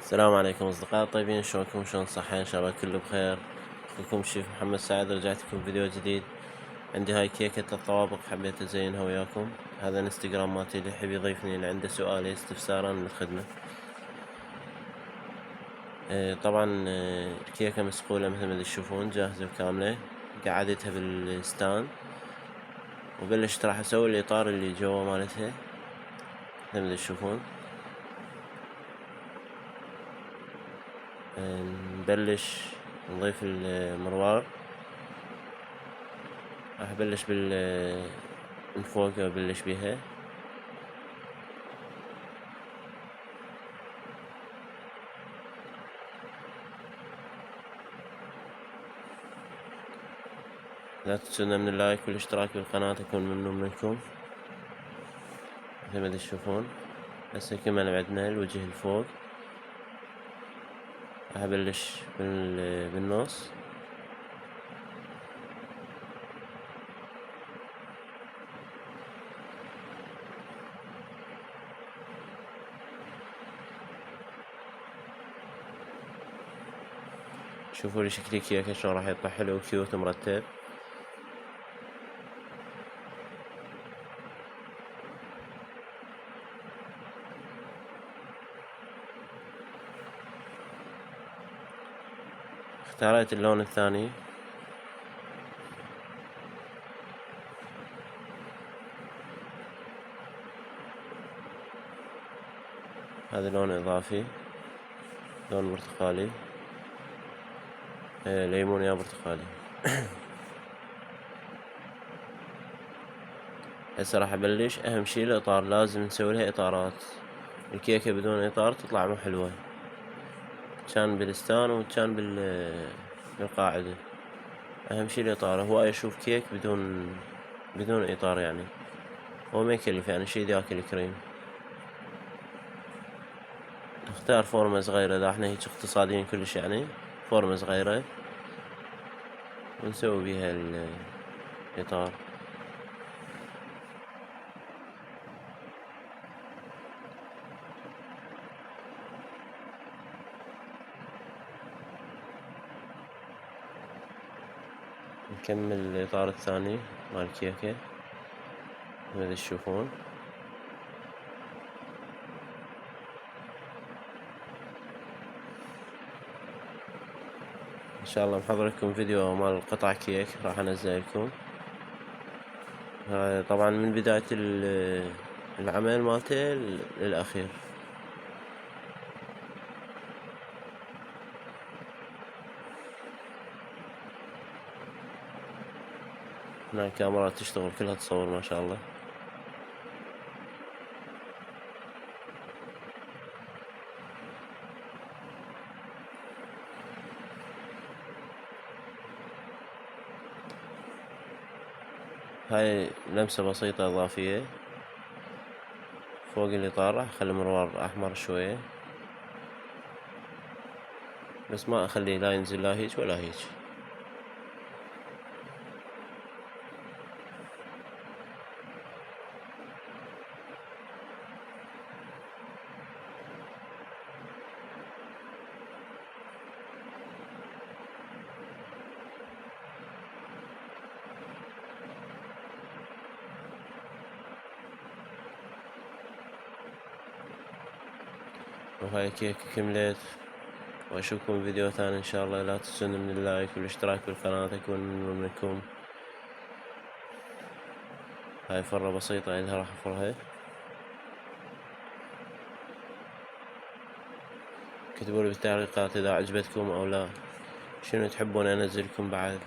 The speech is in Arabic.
السلام عليكم أصدقائي الطيبين، شلونكم؟ شلون صحة؟ إن شاء الله كله بخير. أخوكم الشيف محمد سعد، رجعت لكم فيديو جديد. عندي هاي كيكة الطوابق، حبيت أزينها وياكم. هذا الانستغرام مالتي، اللي يحب يضيفني اللي عنده سؤال استفسارا للخدمة. طبعا الكيكة مسقولة مثل ما تشوفون، جاهزة وكاملة. قعدتها بالستان وبلشت راح أسوي الإطار اللي جوا مالتها مثل ما تشوفون. نبلش نضيف المروار. راح أبلش من فوق، أبلش بيها. لا تنسونا من اللايك والاشتراك بالقناة، يكون منكم مثل ما تشوفون. هسه كمان عندنا الوجه الفوق، راح أبلش بالنص. شوفوا لي شكل الكيكة شلون راح يطلع حلو وكيوت ومرتب. اختاريت اللون الثاني، هذا لون إضافي، لون برتقالي، ليمون يا برتقالي. هسه راح أبلش. أهم شي الإطار، لازم نسوي لها إطارات. الكيكة بدون إطار تطلع مو حلوة، كان بالستان وكان بالقاعدة. أهم شي الإطار. هواي أشوف كيك بدون إطار، يعني هو ما يكلف، يعني شي ياكل كريم. نختار فورمة صغيرة، إذا احنا هيك اقتصاديين كلش، يعني فورمة صغيرة ونسوي بيها الإطار. نكمل الإطار الثاني مال الكيكة مثل تشوفون. إن شاء الله محضر لكم فيديو مال قطع كيك راح أنزل لكم. طبعا من بداية العمل مالته للأخير. هنا الكاميرا تشتغل كلها تصور ما شاء الله. هاي لمسة بسيطة إضافية فوق الإطار، راح أخلي المروار أحمر شوية، بس ما أخليه لا ينزل لا هيج ولا هيج. وهاي كيك كملت، واشوفكم فيديو ثاني ان شاء الله. لا تنسون من اللايك والاشتراك بالقناة، يكون منكم. هاي فرة بسيطة إلها، راح افرها. اكتبوا لي بالتعليقات اذا عجبتكم او لا، شنو تحبون انزلكم بعد.